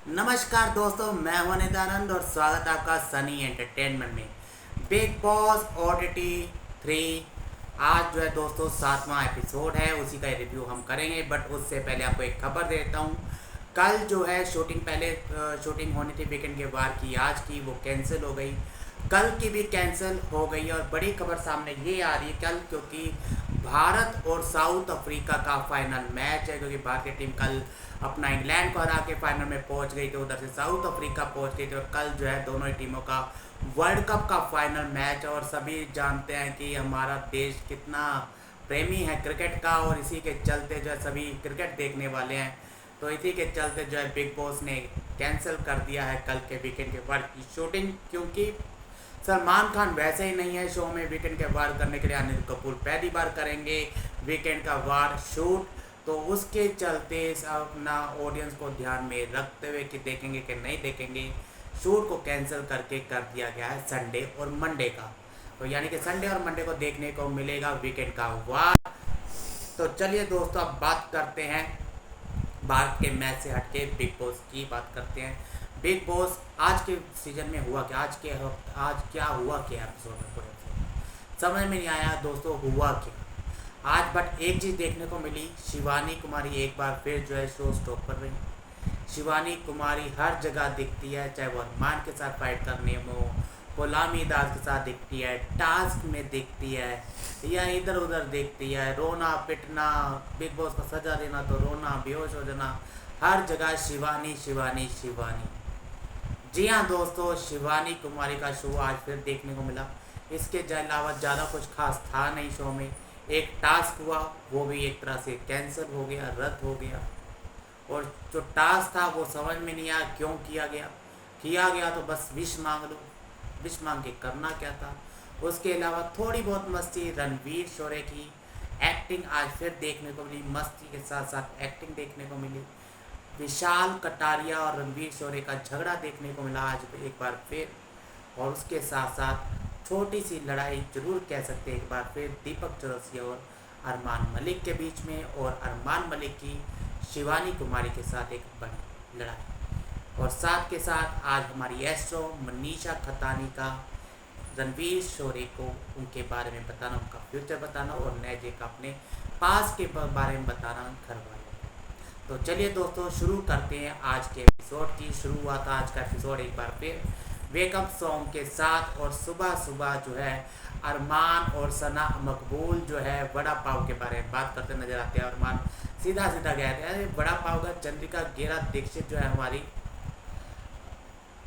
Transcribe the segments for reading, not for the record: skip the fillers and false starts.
नमस्कार दोस्तों, मैं हूं नित्यानंद और स्वागत है आपका सनी एंटरटेनमेंट में। बिग बॉस ओटीटी 3 आज जो है दोस्तों 7वां एपिसोड है, उसी का रिव्यू हम करेंगे। बट उससे पहले आपको एक खबर देता हूं। कल जो है शूटिंग पहले शूटिंग होनी थी वीकेंड के वार की, आज की वो कैंसिल हो गई। कल की भी कैंसिल हो गई और बड़ी खबर सामने ये आ रही है कल, क्योंकि भारत और साउथ अफ्रीका का फाइनल मैच है। क्योंकि भारतीय टीम कल अपना इंग्लैंड को हरा के फाइनल में पहुंच गई थी, उधर से साउथ अफ्रीका पहुंच गई थी। और कल जो है दोनों ही टीमों का वर्ल्ड कप का फाइनल मैच है। और सभी जानते हैं कि हमारा देश कितना प्रेमी है क्रिकेट का, और इसी के चलते जो है सभी क्रिकेट देखने वाले हैं। तो इसी के चलते जो है बिग बॉस ने कैंसिल कर दिया है कल के वीकेंड के वार की शूटिंग, क्योंकि सलमान खान वैसे ही नहीं है शो में वीकेंड के वार करने के लिए। अनिल कपूर पहली बार करेंगे वीकेंड का वार शूट, तो उसके चलते अपना ऑडियंस को ध्यान में रखते हुए कि देखेंगे कि नहीं देखेंगे, शूट को कैंसिल करके कर दिया गया है संडे और मंडे का। तो यानी कि संडे और मंडे को देखने को मिलेगा वीकेंड का वार। तो चलिए दोस्तों, अब बात करते हैं भारत के मैच से हटके बिग बॉस की बात करते हैं। बिग बॉस आज के सीजन में हुआ क्या, आज क्या हुआ क्या एपिसोड में पूरे समझ में नहीं आया दोस्तों, हुआ क्या आज। बट एक चीज़ देखने को मिली, शिवानी कुमारी एक बार फिर जो है शो स्टॉप कर रही। शिवानी कुमारी हर जगह दिखती है, चाहे वो अरमान के साथ फाइट करने में हो, गुलामी दास के साथ दिखती है, टास्क में दिखती है, या इधर उधर दिखती है, रोना पिटना, बिग बॉस का सजा देना तो रोना, बेहोश हो जाना, हर जगह शिवानी शिवानी शिवानी। जी हाँ दोस्तों, शिवानी कुमारी का शो आज फिर देखने को मिला। इसके अलावा ज़्यादा कुछ खास था नहीं शो में। एक टास्क हुआ, वो भी एक तरह से कैंसिल हो गया, रद्द हो गया। और जो टास्क था वो समझ में नहीं आया क्यों किया गया तो बस विश मांग लो, विश मांग के करना क्या था। उसके अलावा थोड़ी बहुत मस्ती, रणवीर शोरे की एक्टिंग आज फिर देखने को मिली, मस्ती के साथ साथ एक्टिंग देखने को मिली। विशाल कटारिया और रणवीर शोरे का झगड़ा देखने को मिला आज एक बार फिर। और उसके साथ साथ छोटी सी लड़ाई जरूर कह सकते हैं एक बार फिर, दीपक चौरसिया और अरमान मलिक के बीच में, और अरमान मलिक की शिवानी कुमारी के साथ एक बड़ी लड़ाई। और साथ के साथ आज हमारी एस्ट्रो मनीषा खतानी का रणवीर शोरे को उनके बारे में बताना, उनका फ्यूचर बताना, और नैजे का अपने पास के बारे में बताना घर वाले। तो चलिए दोस्तों, शुरू करते हैं आज के एपिसोड की शुरुआत। आज का एपिसोड एक बार फिर वेकअप सॉन्ग के साथ, और सुबह सुबह जो है अरमान और सना मकबूल जो है वड़ा पाव के बारे में बात करते नजर आते हैं। अरमान सीधा सीधा कहते हैं, अरे वड़ा पाव का चंद्रिका गेरा दीक्षित जो है हमारी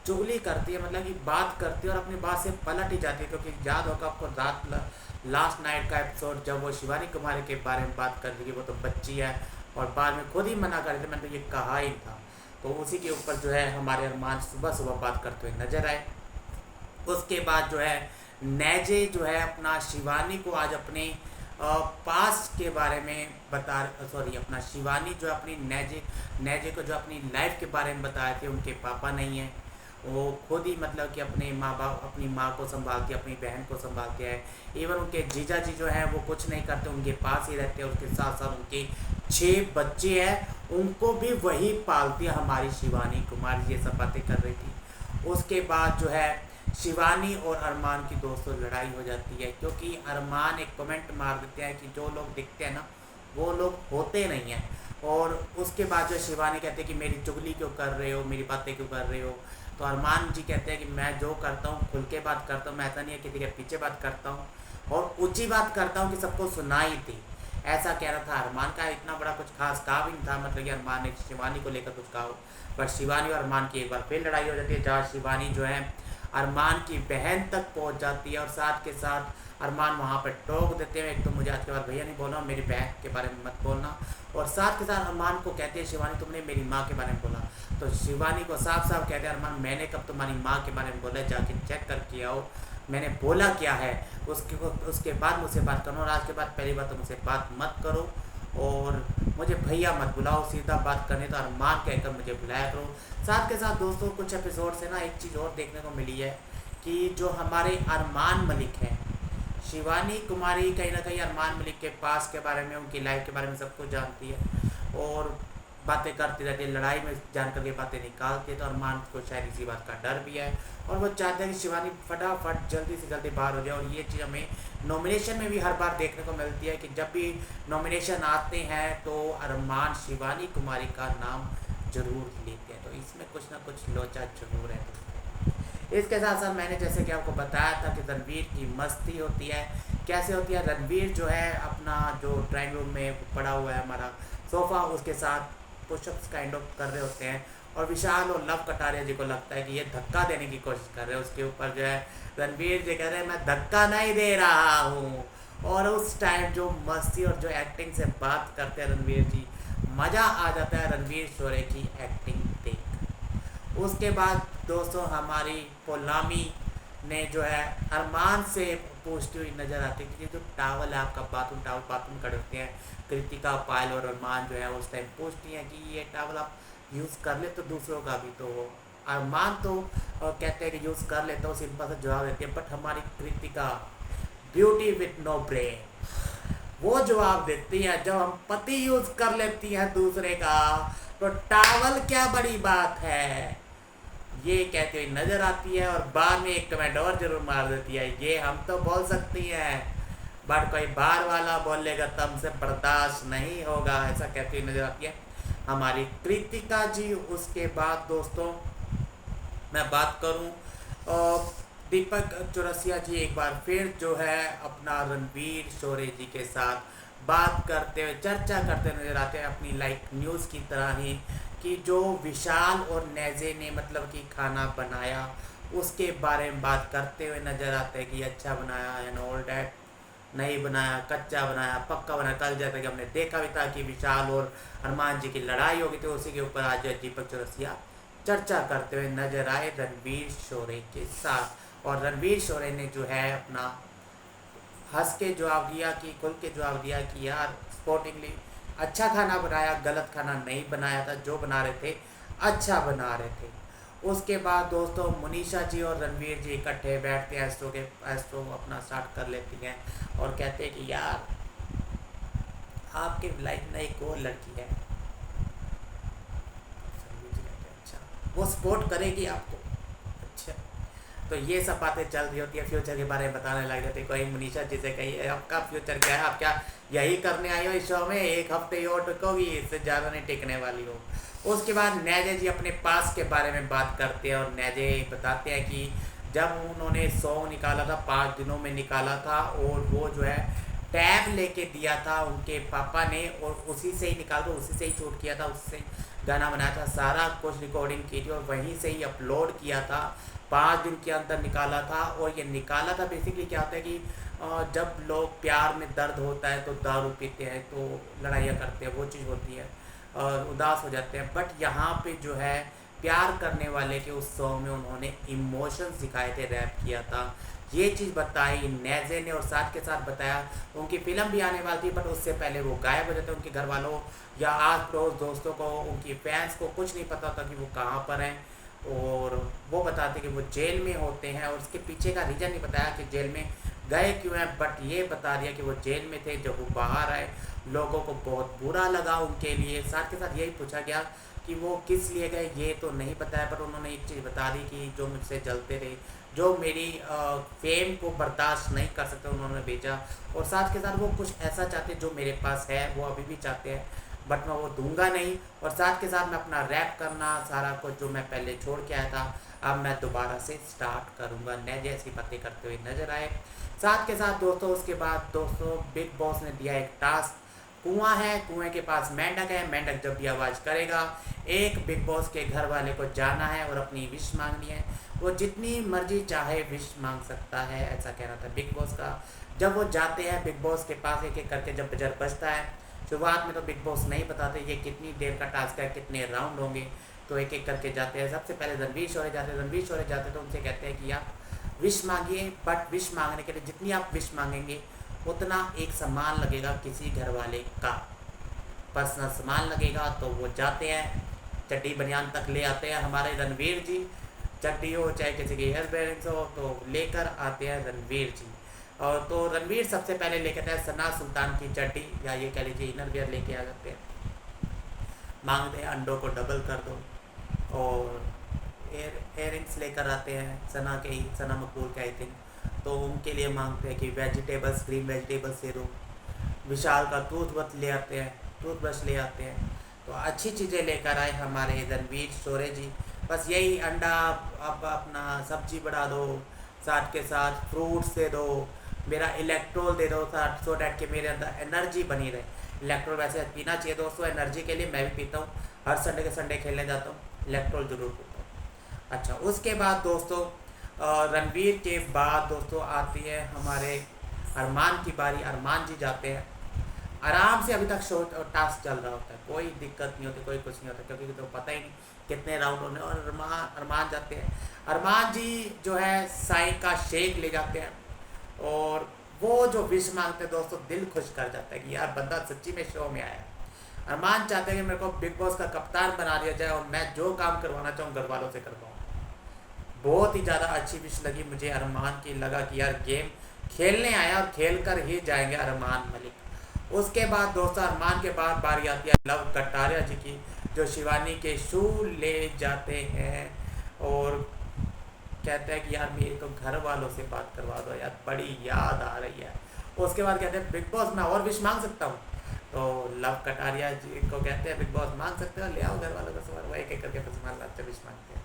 चुगली करती है, मतलब कि बात करती है और अपनी बात से पलट ही जाती है। क्योंकि याद होगा आपको लास्ट नाइट का एपिसोड, जब वो शिवानी कुमारी के बारे में बात कर रही है, वो तो बच्ची है, और बाद में खुद ही मना कर रहे थे, मैंने तो ये कहा ही था। तो उसी के ऊपर जो है हमारे अरमान सुबह सुबह बात करते हुए नजर आए। उसके बाद जो है नैजे जो है अपना शिवानी को आज अपने पास के बारे में अपना शिवानी जो अपनी नैजे को जो अपनी लाइफ के बारे में बताए थे। उनके पापा नहीं हैं, वो खुद ही मतलब कि अपने माँ बाप, अपनी माँ को संभालती है, अपनी बहन को संभालते हैं। इवन उनके जीजा जी जो हैं वो कुछ नहीं करते, उनके पास ही रहते हैं। उसके साथ साथ उनके 6 बच्चे हैं, उनको भी वही पालती है हमारी शिवानी कुमार। ये सब बातें कर रही थी। उसके बाद जो है शिवानी और अरमान की दोस्तों लड़ाई हो जाती है, क्योंकि अरमान एक कमेंट मार देते हैं कि जो लोग दिखते हैं ना वो लोग होते नहीं हैं। और उसके बाद जो शिवानी कहते हैं कि मेरी चुगली क्यों कर रहे हो, मेरी बातें क्यों कर रहे हो। तो अरमान जी कहते हैं कि मैं जो करता हूँ खुल के बात करता हूँ, मैं ऐसा नहीं है किसी के पीछे बात करता हूँ, और ऊंची बात करता हूँ कि सबको सुनाई थी। ऐसा कह रहा था। अरमान का इतना बड़ा कुछ खास कहा भी नहीं था, मतलब कि अरमान ने शिवानी को लेकर कुछ कहा हो। पर शिवानी और अरमान की एक बार फिर लड़ाई हो जाती है, जहाँ शिवानी जो है अरमान की बहन तक पहुँच जाती है। और साथ के साथ अरमान वहाँ पर टोक देते हैं, एक तो मुझे आज के बाद भैया नहीं बोलना, मेरी बहन के बारे में मत बोलना। और साथ के साथ अरमान को कहते हैं शिवानी तुमने मेरी माँ के बारे में बोला। तो शिवानी को साफ साफ कहते हैं अरमान मैंने कब तुम्हारी माँ के बारे में बोला, जाके चेक करके आओ मैंने बोला क्या है। उसके बाद मुझसे बात करो, और आज के बाद पहली बात तो मुझसे बात मत करो, और मुझे भैया मत बुलाओ, सीधा बात करने तो अरमान कहकर मुझे बुलाया करो। साथ के साथ दोस्तों कुछ एपिसोड से ना एक चीज़ और देखने को मिली है कि जो हमारे अरमान मलिक हैं, शिवानी कुमारी कहीं ना कहीं अरमान मलिक के पास के बारे में, उनकी लाइफ के बारे में सब कुछ जानती है। और बातें करते रहते हैं, लड़ाई में जानकर के बातें निकालते हैं। तो अरमान को शायद इसी बात का डर भी है और वो चाहते हैं कि शिवानी फटाफट जल्दी से जल्दी बाहर हो जाए। और ये चीज़ हमें नॉमिनेशन में भी हर बार देखने को मिलती है कि जब भी नॉमिनेशन आते हैं तो अरमान शिवानी कुमारी का नाम जरूर लेते हैं। तो इसमें कुछ ना कुछ लोचा जरूर है। इसके साथ साथ मैंने जैसे कि आपको बताया था कि रणवीर की मस्ती होती है। कैसे होती है, रणवीर जो है अपना जो ड्राइंग रूम में पड़ा हुआ है हमारा सोफ़ा, उसके साथ पुशअप्स काइंड ऑफ कर रहे होते हैं और विशाल और लव कटारिया जी को लगता है कि ये धक्का देने की कोशिश कर रहे हैं। उसके ऊपर जो है रणवीर जी कह रहे हैं मैं धक्का नहीं दे रहा हूँ। और उस टाइम जो मस्ती और जो एक्टिंग से बात करते हैं रणवीर जी, मज़ा आ जाता है रणवीर शोरे की एक्टिंग देख। उसके बाद दोस्तों हमारी पोलामी ने जो है अरमान से पूछती हुई नज़र आती है कि जो टावल है आपका बाथरूम करते हैं कृतिका, पायल और अरमान जो है उस टाइम पूछती हैं कि ये टावल आप यूज़ कर ले तो दूसरों का भी। तो अरमान तो कहते हैं कि यूज़ कर लेता हूँ, सिंपल सा जवाब देती है। बट हमारी Kritika beauty with no brain वो जवाब देती है जब हम पति यूज़ कर लेती हैं दूसरे का तो टावल क्या बड़ी बात है, ये कहती हुई नजर आती है। और बाद में एक कमेंट और जरूर मार देती है, ये हम तो बोल सकती हैं बट कोई बाहर वाला बोलेगा तो हमसे बर्दाश्त नहीं होगा, ऐसा कहती हुई नजर आती है हमारी कृतिका जी। उसके बाद दोस्तों मैं बात करूं दीपक चौरसिया जी एक बार फिर जो है अपना रणवीर शोरे जी के साथ बात करते हुए चर्चा करते नजर आते हैं अपनी लाइक न्यूज़ की तरह ही, कि जो विशाल और नेजे ने मतलब कि खाना बनाया उसके बारे में बात करते हुए नजर आते हैं कि अच्छा बनाया एंड ऑल डैट, नहीं बनाया, कच्चा बनाया, पक्का बनाया। कल जैसा कि हमने देखा भी था कि विशाल और हनुमान जी की लड़ाई हो गई थी, उसी के ऊपर आज दीपक चौरसिया चर्चा करते हुए नजर आए रणवीर शोरे के साथ। और रणवीर शोरे ने जो है अपना हंस के जवाब दिया कि खुल के जवाब दिया कि यार स्पोर्टिंगली अच्छा खाना बनाया, गलत खाना नहीं बनाया था, जो बना रहे थे अच्छा बना रहे थे। उसके बाद दोस्तों मुनीषा जी और रणवीर जी इकट्ठे बैठते हैं, एस्ट्रो अपना स्टार्ट कर लेती हैं और कहते हैं कि यार आपके लाइफ में एक और लड़की है। अच्छा वो सपोर्ट करेगी आपको। अच्छा तो ये सब बातें चल रही होती है, फ्यूचर के बारे में बताने लग जाती है। कोई मुनीषा जी से कही आपका फ्यूचर क्या है, आप क्या यही करने आई हो इस शो में, एक हफ्ते ही और टिकोगी, इससे ज़्यादा नहीं टिकने वाली हो। उसके बाद नेजे जी अपने पास के बारे में बात करते हैं और नेजे बताते हैं कि जब उन्होंने सॉन्ग निकाला था 5 दिनों में निकाला था और वो जो है टैब लेके दिया था उनके पापा ने और उसी से ही निकाल, उसी से ही शूट किया था, उससे गाना बनाया था, सारा कुछ रिकॉर्डिंग की थी और वहीं से ही अपलोड किया था, 5 दिन के अंदर निकाला था। और ये निकाला था बेसिकली क्या होता है कि जब लोग प्यार में दर्द होता है तो दारू पीते हैं, तो लड़ाइयाँ करते हैं, वो चीज़ होती है और उदास हो जाते हैं। बट यहाँ पे जो है प्यार करने वाले के उस सॉन्ग में उन्होंने इमोशंस दिखाए थे, रैप किया था, ये चीज़ बताई नेजे ने। और साथ के साथ बताया उनकी फिल्म भी आने वाली थी बट उससे पहले वो गायब हो जाते, उनके घर वालों या आस पड़ोस दोस्तों को, उनकी फैंस को कुछ नहीं पता था कि वो कहाँ पर हैं। और वो बताते कि वो जेल में होते हैं और उसके पीछे का रीज़न नहीं बताया कि जेल में गए क्यों हैं, बट ये बता दिया कि वो जेल में थे। जब वो बाहर आए लोगों को बहुत बुरा लगा उनके लिए। साथ के साथ यही पूछा गया कि वो किस लिए गए, ये तो नहीं बताया, पर उन्होंने एक चीज़ बता दी कि जो मुझसे जलते थे, जो मेरी फेम को बर्दाश्त नहीं कर सकते, उन्होंने भेजा। और साथ के साथ वो कुछ ऐसा चाहते जो मेरे पास है, वो अभी भी चाहते हैं बट मैं वो दूंगा नहीं। और साथ के साथ मैं अपना रैप करना सारा कुछ जो मैं पहले छोड़ के आया था अब मैं दोबारा से स्टार्ट करूँगा, नए जैसी बातें करते हुए नजर आए। साथ के साथ दोस्तों उसके बाद दोस्तों बिग बॉस ने दिया एक टास्क, कुआं है, कुएं के पास मेंढक है, मेंढक जब भी आवाज़ करेगा एक बिग बॉस के घर वाले को जाना है और अपनी विश मांगनी है, वो जितनी मर्जी चाहे विश मांग सकता है, ऐसा कहना था बिग बॉस का। जब वो जाते हैं बिग बॉस के पास एक एक करके, जब बजर बजता है, शुरुआत में तो बिग बॉस नहीं बताते ये कितनी देर का टास्क है, कितने राउंड होंगे, तो एक एक करके जाते हैं। सबसे पहले रणवीर शौर्य जाते हैं, रणवीर शौर्य जाते तो उनसे कहते हैं कि आप विश मांगिए, बट विश मांगने के लिए जितनी आप विश मांगेंगे उतना एक सामान लगेगा किसी घर वाले का, पर्सनल सामान लगेगा। तो वो जाते हैं, चड्डी बनियान तक ले आते हैं हमारे रणवीर जी, चड्डी हो चाहे किसी की हेयर बेयरिंग्स हो तो लेकर आते हैं रणवीर जी। और तो रणवीर सबसे पहले लेकर आते हैं सना सुल्तान की चड्डी, या ये कह लीजिए इनर वेयर लेके आ जाते हैं। मांगते हैं अंडों को डबल कर दो, और एयरिंग्स लेकर आते हैं सना के ही, सना मकबूल के आई थिंक, तो उनके लिए मांगते हैं कि वेजिटेबल्स, ग्रीन वेजिटेबल्स दे दो। विशाल का टूथब्रश ले आते हैं, टूथब्रश ले आते हैं। तो अच्छी चीज़ें लेकर आए हमारे रणवीर शोरे जी। बस यही अंडा, अब अपना सब्जी बढ़ा दो, साथ के साथ फ्रूट्स दे दो, मेरा इलेक्ट्रोल दे दो साथ, सो डैट कि मेरे अंदर एनर्जी बनी रहे। इलेक्ट्रोल वैसे पीना चाहिए दोस्तों, एनर्जी के लिए मैं भी पीता हूँ, हर संडे के संडे खेलने जाता हूँ, इलेक्ट्रोल ज़रूर पीता हूँ। अच्छा, उसके बाद दोस्तों रणवीर के बाद दोस्तों आती है हमारे अरमान की बारी। अरमान जी जाते हैं आराम से, अभी तक शो टास्क चल रहा होता है, कोई दिक्कत नहीं होती, कोई कुछ नहीं होता, क्योंकि तो पता ही नहीं कितने राउंड होने। और अरमान जाते हैं। अरमान जी जो है साई का शेक ले जाते हैं, और वो जो विश मांगते हैं दोस्तों, दिल खुश कर जाता है कि यार बंदा सच्ची में शो में आया। अरमान चाहते हैं कि मेरे को बिग बॉस का कप्तान बना दिया जाए, और मैं जो काम करवाना चाहूँ घर वालों से करवाऊँ। बहुत ही ज़्यादा अच्छी विश लगी मुझे अरमान की, लगा कि यार गेम खेलने आया और खेल कर ही जाएंगे अरमान मलिक। उसके बाद दोस्तों अरमान के बाद बारी आती है लव कटारिया जी की, जो शिवानी के शू ले जाते हैं और कहते हैं कि यार मेरी तो घर वालों से बात करवा दो यार, बड़ी याद आ रही है। उसके बाद कहते हैं बिग बॉस मैं और विश मांग सकता हूँ, तो लव कटारिया जी को कहते हैं बिग बॉस मांग सकते हो, ले आओ घर वालों का सवाल, वो एक एक करके सामान लाते विश मांगते हैं।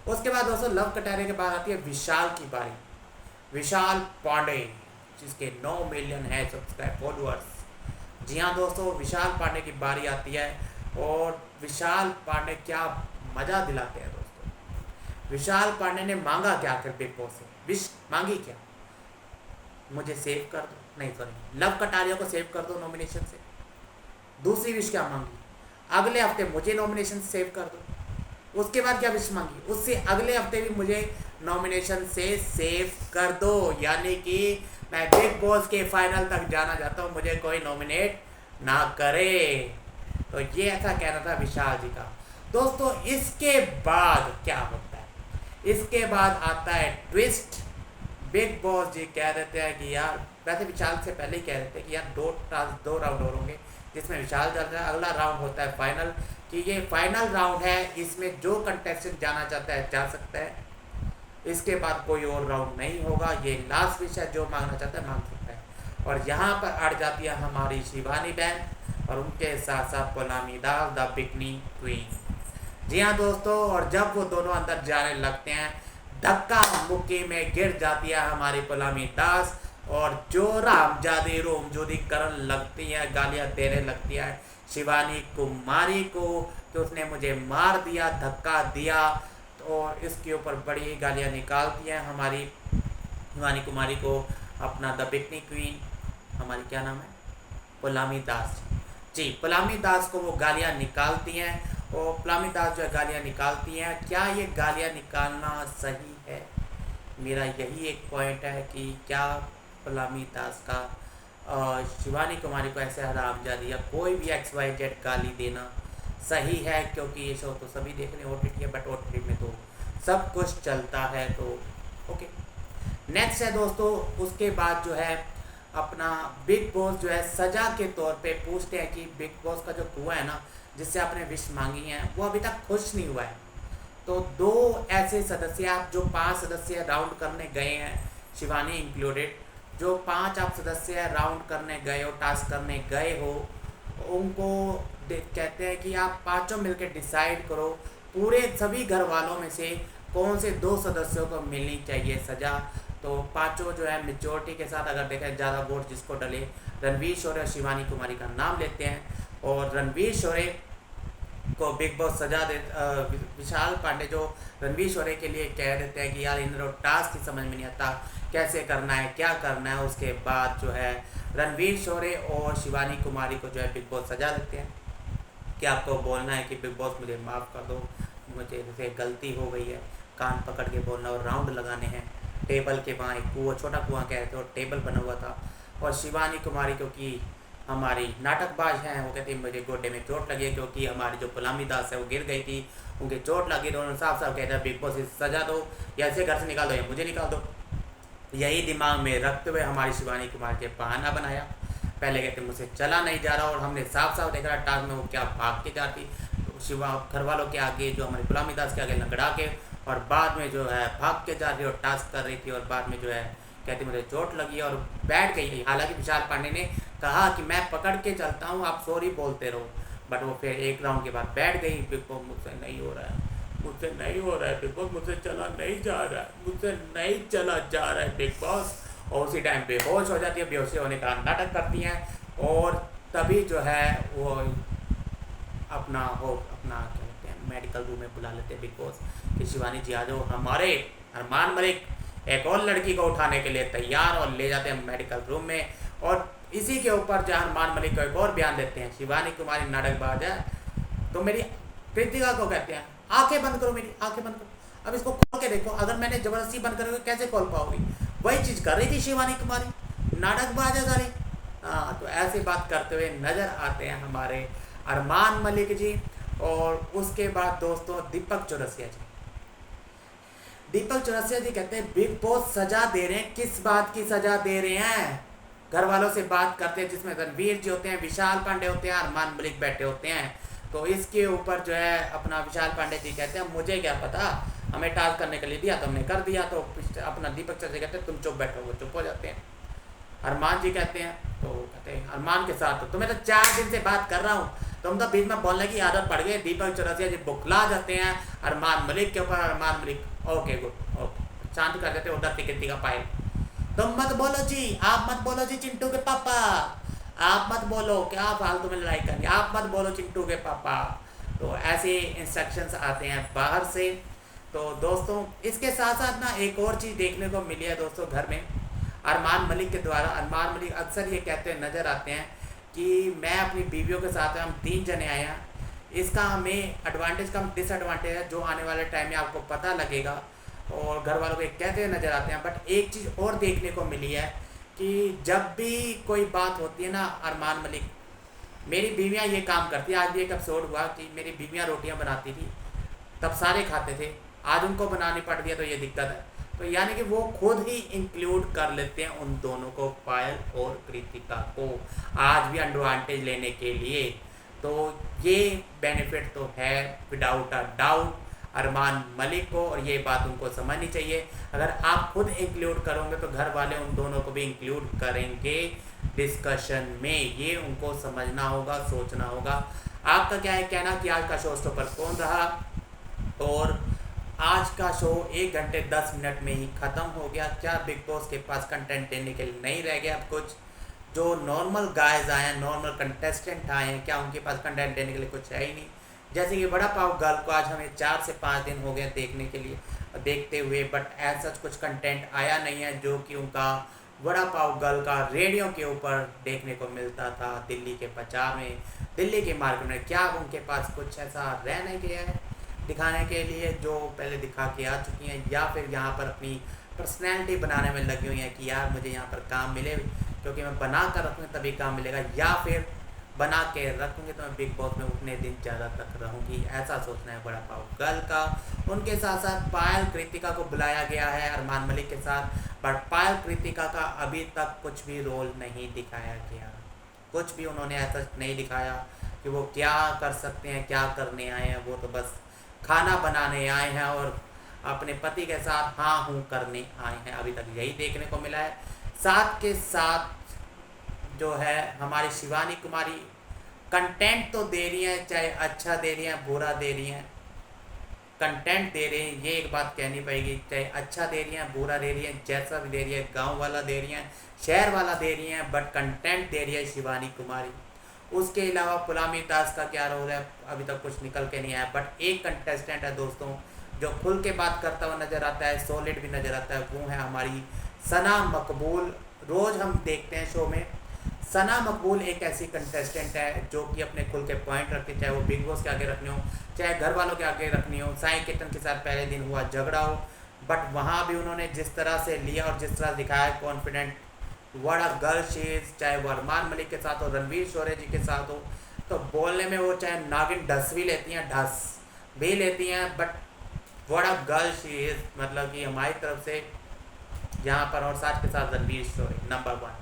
उसके बाद दोस्तों लव कटारिया के बाद आती है विशाल की बारी। विशाल पांडे, जिसके 9 मिलियन है सब्सक्राइब फॉलोअर्स। जी हाँ दोस्तों, विशाल पांडे की बारी आती है, और विशाल पांडे क्या मज़ा दिलाते हैं दोस्तों। विशाल पांडे ने मांगा क्या आखिर बिग बॉस से, विश मांगी क्या, मुझे सेव कर दो, नहीं सॉरी, लव कटारिया को सेव कर दो नॉमिनेशन से। दूसरी विश क्या मांगी, अगले हफ्ते मुझे नॉमिनेशन से सेव कर दो। उसके बाद क्या विश मांगी, उससे अगले हफ्ते भी मुझे नॉमिनेशन से सेव कर दो, यानी कि मैं बिग बॉस के फाइनल तक जाना चाहता हूँ, मुझे कोई नॉमिनेट ना करे। तो ये ऐसा कहना था विशाल जी का दोस्तों। इसके बाद क्या होता है, इसके बाद आता है ट्विस्ट। बिग बॉस जी कह देते हैं कि यार, वैसे विशाल से पहले ही कह देते हैं कि यार 2 राउंड और होंगे, जिसमें विशाल जाता है, अगला राउंड होता है फाइनल, कि ये फाइनल राउंड है, इसमें जो कंटेस्टेंट जाना चाहता है जा सकता है, इसके बाद कोई और राउंड नहीं होगा, ये लास्ट विश है, जो मांगना चाहता है मांग सकता है। और यहाँ पर अड़ जाती है हमारी शिवानी बहन, और उनके साथ साथ पोलामी दास द बिकनी क्वीन। जी हाँ दोस्तों, और जब वो दोनों अंदर जाने लगते हैं, धक्का मुक्की में गिर जाती है हमारी पोलामी दास, और जो रामजादी रोमजोदी करने लगती है, गालियाँ देने लगती है शिवानी कुमारी को, तो उसने मुझे मार दिया, धक्का दिया, और इसके ऊपर बड़ी गालियाँ निकालती हैं हमारी शिवानी कुमारी को। अपना द बिकनी क्वीन, हमारी क्या नाम है, पोलामी दास जी, पोलामी दास को वो गालियाँ निकालती हैं, और पोलामी दास जो है गालियाँ निकालती हैं। क्या ये गालियाँ निकालना सही है, मेरा यही एक पॉइंट है कि क्या पोलामी दास का शिवानी कुमारी को ऐसे हरामजादी या कोई भी XYZ गाली देना सही है, क्योंकि ये शो तो सभी देख रहे हैं, OTT है, बट OTT में तो सब कुछ चलता है, तो ओके। नेक्स्ट है दोस्तों, उसके बाद जो है अपना बिग बॉस जो है सज़ा के तौर पे पूछते हैं कि बिग बॉस का जो कुआं है ना, जिससे आपने विश मांगी है, वो अभी तक खुश नहीं हुआ है। तो 2 ऐसे सदस्य, आप जो 5 सदस्य राउंड करने गए हैं, शिवानी इंक्लूडेड, जो 5 आप सदस्य राउंड करने गए हो, टास्क करने गए हो, उनको कहते हैं कि आप पाँचों मिलकर डिसाइड करो, पूरे सभी घर वालों में से कौन से 2 सदस्यों को मिलनी चाहिए सज़ा। तो पाँचों जो है मेजोरिटी के साथ, अगर देखें ज़्यादा वोट जिसको डले, रणवीर शोरे और शिवानी कुमारी का नाम लेते हैं, और रणवीर शोरे को बिग बॉस सजा दे। विशाल पांडे जो रणवीर शोरे के लिए कह देते हैं कि यार इन टास्क ही समझ में नहीं आता, कैसे करना है, क्या करना है। उसके बाद जो है रणवीर शोरे और शिवानी कुमारी को जो है बिग बॉस सजा देते हैं कि आपको बोलना है कि बिग बॉस मुझे माफ़ कर दो, मुझे जैसे गलती हो गई है, कान पकड़ के बोलना, और राउंड लगाने हैं। टेबल के वहाँ एक कुआं, छोटा कुआं कहते हैं, और टेबल बना हुआ था, और शिवानी कुमारी क्योंकि हमारी नाटकबाज हैं, वो कहती मुझे गोडे में चोट लगी है, क्योंकि हमारी जो पोलामी दास है वो गिर गई थी, उनके चोट लगी, तो उन्होंने साफ साफ कहता है बिग बॉस सजा दो, या ऐसे घर से निकाल दो, या मुझे निकाल दो। यही दिमाग में रखते हुए हमारी शिवानी कुमार के बहाना बनाया। पहले कहते मुझसे चला नहीं जा रहा, और हमने साफ साफ देखा टास्क में वो क्या भाग के जाती, शिवा घर वालों के आगे, जो हमारे गुलामी दास के आगे लंगड़ा के, और बाद में जो है भाग के जा रही और टास्क कर रही थी, और बाद में जो है कहती मुझे चोट लगी और बैठ गई। हालांकि विशाल पांडे ने कहा कि मैं पकड़ के चलता हूँ, आप सॉरी बोलते रहो, बट वो फिर एक राउंड के बाद बैठ गई। बिग बॉस मुझसे नहीं हो रहा है, मुझसे नहीं हो रहा है बिग बॉस, मुझसे चला नहीं जा रहा है, मुझसे नहीं चला जा रहा है बिग बॉस। और उसी टाइम बेहोश हो जाती है, बेहोशी होने का नाटक करती हैं, और तभी जो है वो अपना क्या कहते हैं मेडिकल रूम में बुला लेते हैं बिग बॉस कि शिवानी जी आ जाओ। हमारे अरमान मलिक एक और लड़की को उठाने के लिए तैयार, और ले जाते हैं मेडिकल रूम में। और इसी के ऊपर जहाँ अरमान मलिक को एक और बयान देते हैं, शिवानी कुमारी नाटकबाज है तो मेरी कृतिका को कहते हैं आंखें बंद करो, मेरी आंखें बंद करो, अब इसको खोल के देखो, अगर मैंने जबरदस्ती बंद करोगे कैसे खोल पाओगी। वही चीज़ कर रही थी शिवानी कुमारी, नाटकबाज है सारी। हाँ, तो ऐसी बात करते हुए नजर आते हैं हमारे अरमान मलिक जी। और उसके बाद दोस्तों दीपक चौरसिया जी, दीपक चौरसिया जी कहते हैं बिग बॉस सजा दे रहे हैं, किस बात की सजा दे रहे हैं। घर वालों से बात करते हैं जिसमें रणवीर जी होते हैं, विशाल पांडे होते हैं, अरमान मलिक बैठे होते हैं। तो इसके ऊपर जो है अपना विशाल पांडे जी कहते हैं मुझे क्या पता, हमें टास्क करने के लिए दिया तो हमने कर दिया। तो अपना दीपक चौरसिया कहते हैं तुम चुप बैठो, वो चुप हो जाते हैं। अरमान जी कहते हैं, तो कहते हैं अरमान के साथ तो मैं तो 4 दिन से बात कर रहा हूँ, तुम तो बीच में बोलने की आदत पड़ गई। दीपक चौरसिया जी बुखला जाते हैं अरमान मलिक के ऊपर। Armaan Malik okay good okay शांत कर देते, उधर टिकटी का पायल तुम मत बोलो जी, आप मत बोलो जी चिंटू के पापा, आप मत बोलो, क्या फालतू में लड़ाई करनी, आप मत बोलो चिंटू के पापा। तो ऐसे इंस्ट्रक्शंस आते हैं बाहर से। तो दोस्तों इसके साथ साथ ना एक और चीज़ देखने को मिली है दोस्तों घर में अरमान मलिक के द्वारा। अरमान मलिक अक्सर ये कहते नज़र आते हैं कि मैं अपनी बीवियों के साथ हम 3 जने आए हैं, इसका हमें एडवांटेज कम डिसएडवांटेज है जो आने वाले टाइम में आपको पता लगेगा। और घर वालों को कहते हुए नज़र आते हैं। बट एक चीज़ और देखने को मिली है कि जब भी कोई बात होती है ना अरमान मलिक, मेरी बीवियाँ ये काम करती है। आज भी एक एपिसोड हुआ कि मेरी बीवियाँ रोटियाँ बनाती थी, तब सारे खाते थे, आज उनको बनानी पड़ रही है तो ये दिक्कत है। तो यानी कि वो खुद ही इंक्लूड कर लेते हैं उन दोनों को, पायल और कृतिका को, आज भी एडवांटेज लेने के लिए। तो ये बेनिफिट तो है without a doubt Armaan Malik को, और ये बात उनको समझनी चाहिए। अगर आप खुद इंक्लूड करोगे तो घर वाले उन दोनों को भी इंक्लूड करेंगे डिस्कशन में, ये उनको समझना होगा, सोचना होगा। आपका क्या है कहना कि आज का शो पर कौन रहा। और आज का शो 1 घंटे 10 मिनट में ही ख़त्म हो गया। क्या बिग बॉस के पास कंटेंट देने के लिए नहीं रह गया अब कुछ? जो नॉर्मल गाइज आए हैं, नॉर्मल कंटेस्टेंट आए हैं, क्या उनके पास कंटेंट देने के लिए कुछ है ही नहीं? जैसे कि वड़ा पाव गर्ल को आज हमें 4 से 5 दिन हो गए देखने के लिए, देखते हुए, बट ऐसा कुछ कंटेंट आया नहीं है जो कि उनका वड़ा पाव गर्ल का रेडियो के ऊपर देखने को मिलता था दिल्ली के बाजार में, दिल्ली के मार्केट में। क्या उनके पास कुछ ऐसा रह नहीं गया है दिखाने के लिए जो पहले दिखा के आ चुकी हैं, या फिर यहाँ पर अपनी पर्सनैलिटी बनाने में लगी हुई हैं कि यार मुझे यहाँ पर काम मिले क्योंकि मैं बना कर रखूँगी तभी काम मिलेगा, या फिर बना के रखूँगी तो मैं बिग बॉस में उतने दिन ज़्यादा तक रहूँगी, ऐसा सोचना है बड़ा पाव गर्ल का। उनके साथ साथ पायल कृतिका को बुलाया गया है अरमान मलिक के साथ, बट पायल कृतिका का अभी तक कुछ भी रोल नहीं दिखाया गया, कुछ भी उन्होंने ऐसा नहीं दिखाया कि वो क्या कर सकते हैं, क्या करने आए हैं। वो तो बस खाना बनाने आए हैं और अपने पति के साथ हाँ हूँ करने आए हैं, अभी तक यही देखने को मिला है। साथ के साथ जो है हमारी शिवानी कुमारी कंटेंट तो दे रही हैं, चाहे अच्छा दे रही हैं बुरा दे रही हैं, कंटेंट दे रही हैं, ये एक बात कहनी पड़ेगी। चाहे अच्छा दे रही हैं बुरा दे रही हैं, जैसा भी दे रही है, गांव वाला दे रही हैं, शहर वाला दे रही हैं, बट कंटेंट दे रही है शिवानी कुमारी। उसके अलावा पुलामी दास का क्या रोल है अभी तक कुछ निकल के नहीं आया। बट एक कंटेस्टेंट है दोस्तों जो खुल के बात करता हुआ नज़र आता है, सॉलिड भी नज़र आता है, वो है हमारी सना मकबूल। रोज़ हम देखते हैं शो में, सना मकबूल एक ऐसी कंटेस्टेंट है जो कि अपने खुल के पॉइंट रखती है, चाहे वो बिग बॉस के आगे रखनी हो, चाहे घर वालों के आगे रखनी हो। साई किटन के साथ पहले दिन हुआ झगड़ा हो, बट वहाँ भी उन्होंने जिस तरह से लिया और जिस तरह दिखाया कॉन्फिडेंट, बड़ा गर्ल शीज, चाहे वो अरमान मलिक के साथ हो, रणवीर शौर्य जी के साथ हो, तो बोलने में वो चाहे नागिन ढस भी लेती हैं, ढस भी लेती हैं, बट बड़ा गर्ल शीज, मतलब कि हमारी तरफ से यहाँ पर। और साथ के साथ रणवीर शौर्य नंबर 1,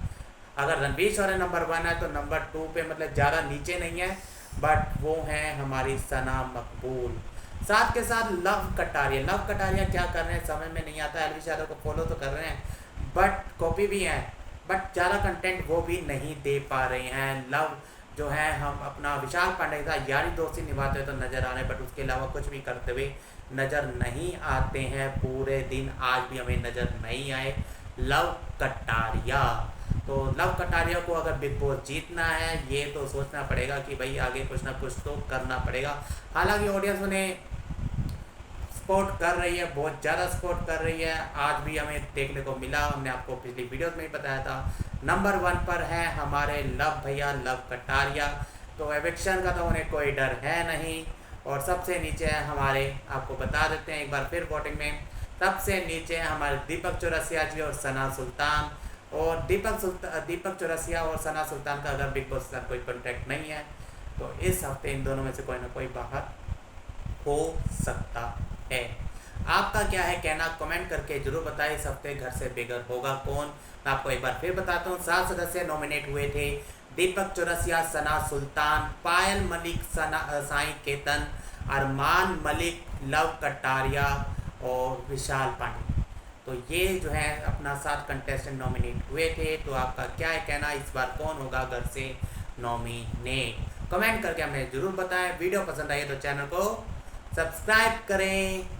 अगर रणवीर शौर्य नंबर 1 है तो नंबर 2 पे मतलब ज़्यादा नीचे नहीं है, बट वो हैं हमारी सना मकबूल। साथ के साथ लव कटारिया क्या कर रहे हैं समझ में नहीं आता। एलविश यादव को फॉलो तो कर रहे हैं बट कॉपी भी हैं, बट ज़्यादा कंटेंट वो भी नहीं दे पा रहे हैं। लव जो है हम अपना विशाल पांडे के साथ यारी दोस्ती निभाते हुए तो नज़र आ रहे हैं, बट उसके अलावा कुछ भी करते हुए नज़र नहीं आते हैं। पूरे दिन आज भी हमें नज़र नहीं आए लव कटारिया। तो लव कटारिया को अगर बिग बॉस जीतना है ये तो सोचना पड़ेगा कि भाई आगे कुछ ना कुछ तो करना पड़ेगा। हालांकि ऑडियंस उन्हें सपोर्ट कर रही है, बहुत ज़्यादा सपोर्ट कर रही है। आज भी हमें देखने को मिला, हमने आपको पिछली वीडियोस में ही बताया था। नंबर 1 पर है हमारे लव भैया लव कटारिया, तो एविक्शन का तो उन्हें कोई डर है नहीं। और सबसे नीचे है हमारे, आपको बता देते हैं एक बार फिर वोटिंग में, सबसे नीचे है हमारे दीपक चौरसिया जी और सना सुल्तान। और दीपक चौरसिया और सना सुल्तान का अगर बिग बॉस के साथ कोई कॉन्टैक्ट नहीं है तो इस हफ्ते इन दोनों में से कोई ना कोई बाहर हो सकता है। आपका क्या है कहना, कमेंट करके जरूर बताएं। इस हफ्ते घर से बेघर होगा कौन। मैं आपको एक बार फिर बताता हूँ, 7 सदस्य नॉमिनेट हुए थे। दीपक चौरसिया, सना सुल्तान, पायल मलिक, साई केतन, अरमान मलिक, लव कटारिया और विशाल पांडे। तो ये जो है अपना 7 कंटेस्टेंट नॉमिनेट हुए थे। तो आपका क्या है कहना, इस बार कौन होगा घर से नॉमिनेट, कमेंट करके हमें ज़रूर बताएं। वीडियो पसंद आई तो चैनल को सब्सक्राइब करें।